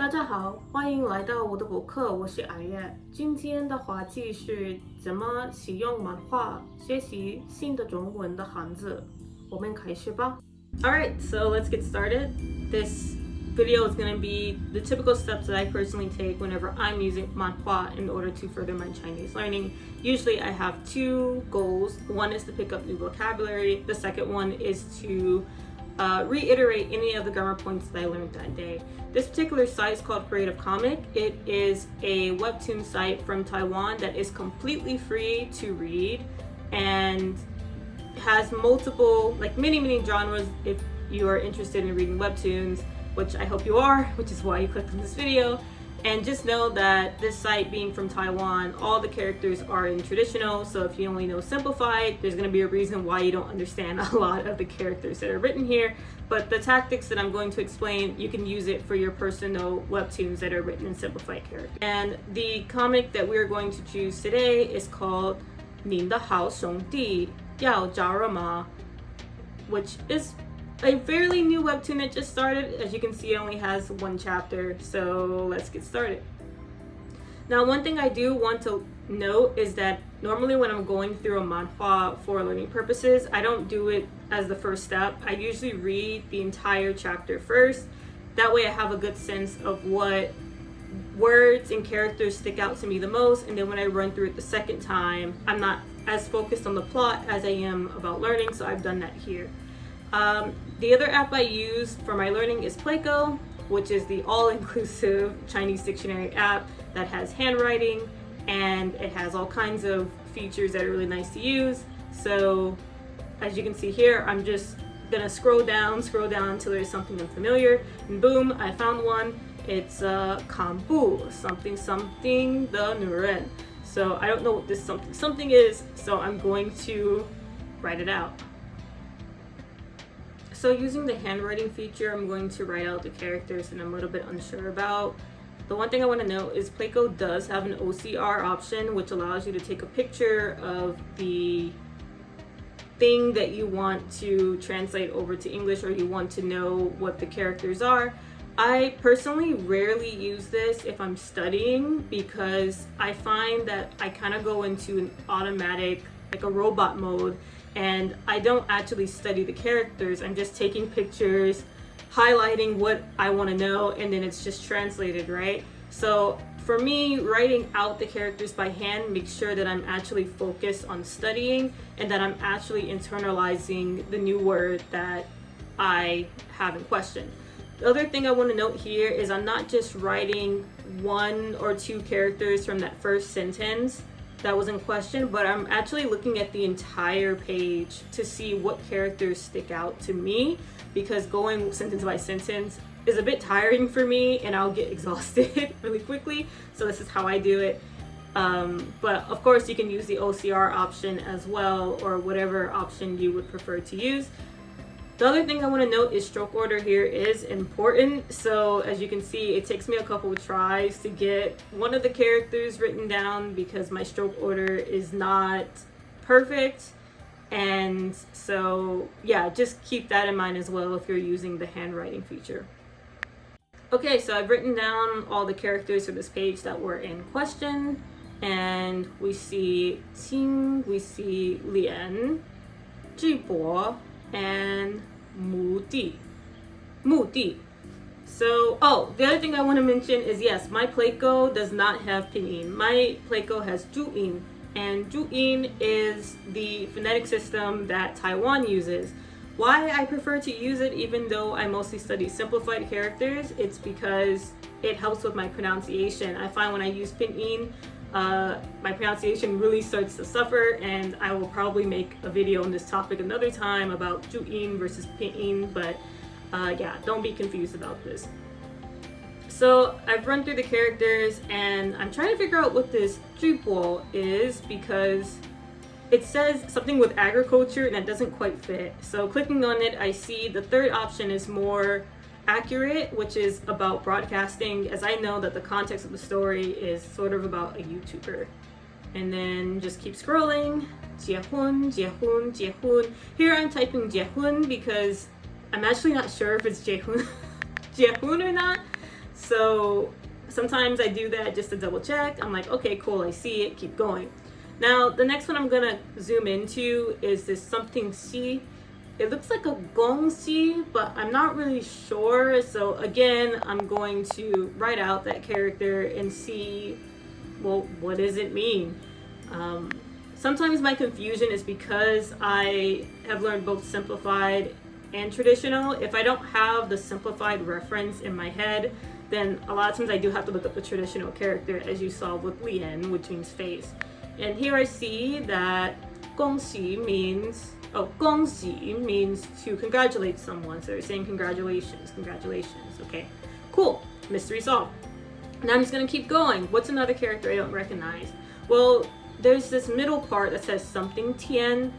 大家好，欢迎来到我的博客，我是阿月。今天的话题是怎么使用漫画学习新的中文的汉字。我们开始吧。Alright, so let's get started. This video is going to be the typical steps that I personally take whenever I'm using manhua in order to further my Chinese learning. Usually I have two goals. One is to pick up new vocabulary. The second one is to reiterate any of the grammar points that I learned that day. This particular site is called Creative Comic. It is a Webtoon site from Taiwan that is completely free to read and has multiple, like many genres if you are interested in reading Webtoons, which I hope you are, which is why you clicked on this video. And just know that this site being from Taiwan, all the characters are in traditional, so if you only know simplified, there's going to be a reason why you don't understand a lot of the characters that are written here. But the tactics that I'm going to explain, you can use it for your personal webtoons that are written in simplified characters. And the comic that we're going to choose today is called 您的好兄弟要加入吗? Which is a fairly new webtoon that just started. As you can see, it only has one chapter, so let's get started. Now, one thing I do want to note is that normally when I'm going through a manhua for learning purposes, I don't do it as the first step. I usually read the entire chapter first. That way I have a good sense of what words and characters stick out to me the most, and then when I run through it the second time, I'm not as focused on the plot as I am about learning, so I've done that here. The other app I use for my learning is Pleiko, which is the all-inclusive Chinese dictionary app that has handwriting, and it has all kinds of features that are really nice to use. So as you can see here, I'm just gonna scroll down until there's something unfamiliar, and boom, I found one. It's Kambu, something the 女人. So I don't know what this something is, so I'm going to write it out. So using the handwriting feature, I'm going to write out the characters that I'm a little bit unsure about. The one thing I want to note is Pleiko does have an OCR option, which allows you to take a picture of the thing that you want to translate over to English, or you want to know what the characters are. I personally rarely use this if I'm studying, because I find that I kind of go into an automatic, like a robot mode, and I don't actually study the characters. I'm just taking pictures, highlighting what I want to know, and then it's just translated, right? So for me, writing out the characters by hand makes sure that I'm actually focused on studying and that I'm actually internalizing the new word that I have in question. The other thing I want to note here is I'm not just writing one or two characters from that first sentence that was in question, but I'm actually looking at the entire page to see what characters stick out to me, because going sentence by sentence is a bit tiring for me and I'll get exhausted really quickly. So this is how I do it. But of course you can use the OCR option as well, or whatever option you would prefer to use. The other thing I want to note is stroke order here is important. So as you can see, it takes me a couple of tries to get one of the characters written down because my stroke order is not perfect. And so yeah, just keep that in mind as well if you're using the handwriting feature. Okay, so I've written down all the characters for this page that were in question, and we see Qing, we see Lian, Zhibo, and Mudi. So, the other thing I want to mention is, yes, my Pleiko does not have pinyin. My Pleiko has juyin, and juyin is the phonetic system that Taiwan uses. Why I prefer to use it, even though I mostly study simplified characters, it's because it helps with my pronunciation. I find when I use pinyin, my pronunciation really starts to suffer, and I will probably make a video on this topic another time about juyin versus pinyin, but yeah, don't be confused about this. So I've run through the characters and I'm trying to figure out what this jubo is, because it says something with agriculture and that doesn't quite fit. So clicking on it, I see the third option is more accurate, which is about broadcasting, as I know that the context of the story is sort of about a YouTuber. And then just keep scrolling. Jiehun. Here I'm typing Jiehun because I'm actually not sure if it's Jiehun or not. So sometimes I do that just to double check. I'm like, okay, cool, I see it, keep going. Now, the next one I'm gonna zoom into is this something xi. It looks like a gongxi, but I'm not really sure. So again, I'm going to write out that character and see, well, what does it mean? Sometimes my confusion is because I have learned both simplified and traditional. If I don't have the simplified reference in my head, then a lot of times I do have to look up the traditional character, as you saw with Lian, which means face. And here I see that 恭喜 means, gongxi means to congratulate someone. So they're saying congratulations, okay, cool, mystery solved. Now I'm just gonna keep going. What's another character I don't recognize? Well, there's this middle part that says something tian.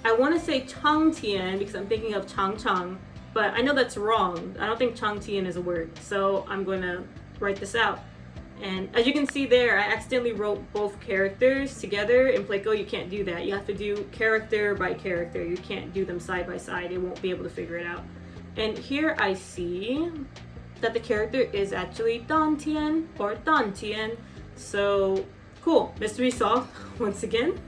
I want to say chang tian because I'm thinking of chang chang, but I know that's wrong. I don't think chang tian is a word, so I'm going to write this out. And as you can see there, I accidentally wrote both characters together. In Playco, you can't do that. You have to do character by character. You can't do them side by side. It won't be able to figure it out. And here I see that the character is actually Dan Tian or Dan Tian. So cool, mystery solved once again.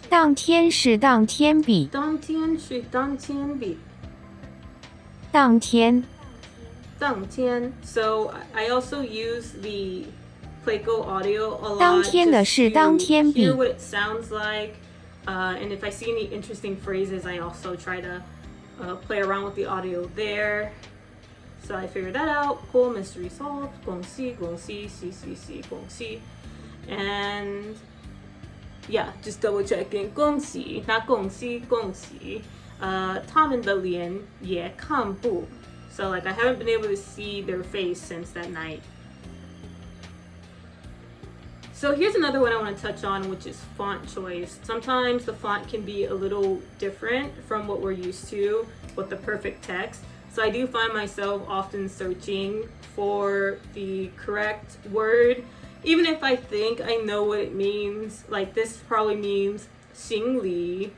当天是当天比。当天是当天比。当天。当天。So I also use the Playco audio a lot 当天的是当天比。 hear what it sounds like, and if I see any interesting phrases, I also try to play around with the audio there. So I figured that out. Cool, mystery solved. 恭喜恭喜喜喜喜恭喜 and yeah, just double checking. 恭喜 not 恭喜恭喜 他们的脸也看不 so like I haven't been able to see their face since that night. So here's another one I want to touch on, which is font choice. Sometimes the font can be a little different from what we're used to with the perfect text. So I do find myself often searching for the correct word, even if I think I know what it means. Like this probably means 行李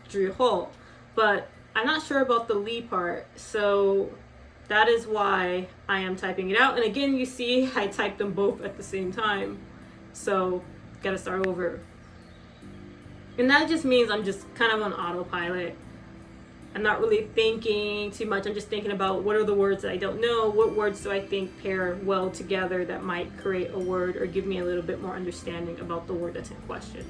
之后, but I'm not sure about the li part. So that is why I am typing it out. And again, you see I typed them both at the same time. So gotta start over. And that just means I'm just kind of on autopilot. I'm not really thinking too much. I'm just thinking about what are the words that I don't know. What words do I think pair well together that might create a word or give me a little bit more understanding about the word that's in question.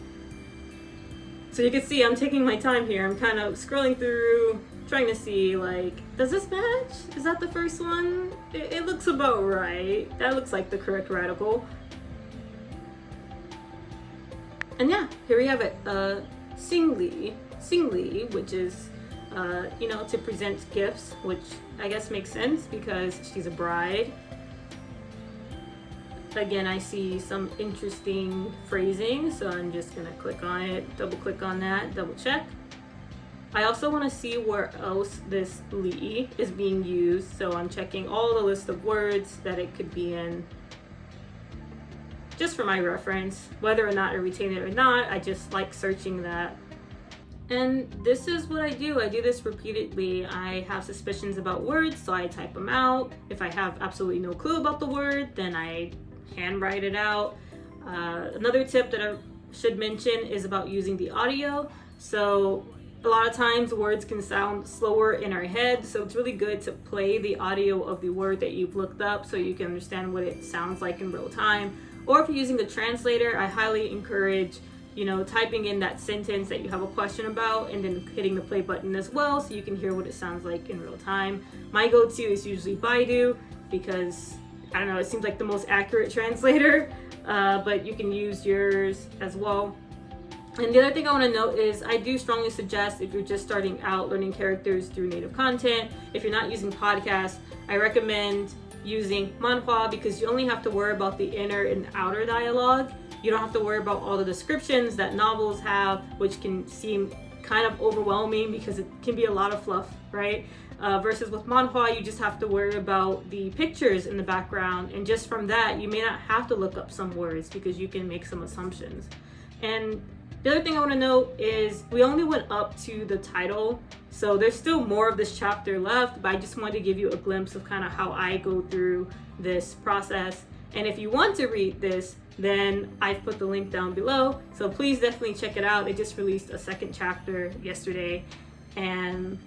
So you can see I'm taking my time here. I'm kind of scrolling through, trying to see like, does this match? Is that the first one? It looks about right. That looks like the correct radical. And yeah, here we have it. 行李, which is to present gifts, which I guess makes sense because she's a bride. Again, I see some interesting phrasing, so I'm just gonna click on it, double click on that, double check. I also want to see where else this li is being used, so I'm checking all the list of words that it could be in, just for my reference. Whether or not I retain it or not, I just like searching that. And this is what I do. I do this repeatedly. I have suspicions about words, so I type them out. If I have absolutely no clue about the word, then I handwrite it out. Another tip that I should mention is about using the audio. So a lot of times words can sound slower in our head, so it's really good to play the audio of the word that you've looked up so you can understand what it sounds like in real time. Or if you're using the translator, I highly encourage typing in that sentence that you have a question about and then hitting the play button as well so you can hear what it sounds like in real time. My go-to is usually Baidu because, I don't know, it seems like the most accurate translator, but you can use yours as well. And the other thing I want to note is I do strongly suggest if you're just starting out learning characters through native content, if you're not using podcasts, I recommend using manhua because you only have to worry about the inner and outer dialogue. You don't have to worry about all the descriptions that novels have, which can seem kind of overwhelming because it can be a lot of fluff, right? Versus with manhua, you just have to worry about the pictures in the background. And just from that, you may not have to look up some words because you can make some assumptions. And The other thing I want to note is we only went up to the title, so there's still more of this chapter left, but I just wanted to give you a glimpse of kind of how I go through this process. And if you want to read this, then I've put the link down below, so please definitely check it out. They just released a second chapter yesterday, and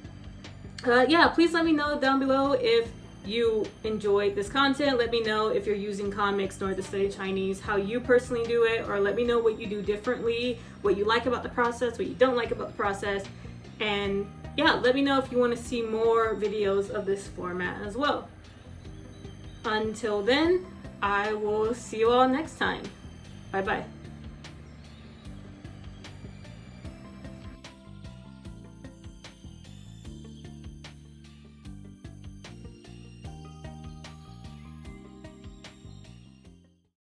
yeah, please let me know down below if you enjoyed this content. Let me know if you're using comics in order to study Chinese, how you personally do it, or let me know what you do differently, what you like about the process, what you don't like about the process. And yeah, let me know if you want to see more videos of this format as well. Until then, I will see you all next time. Bye bye.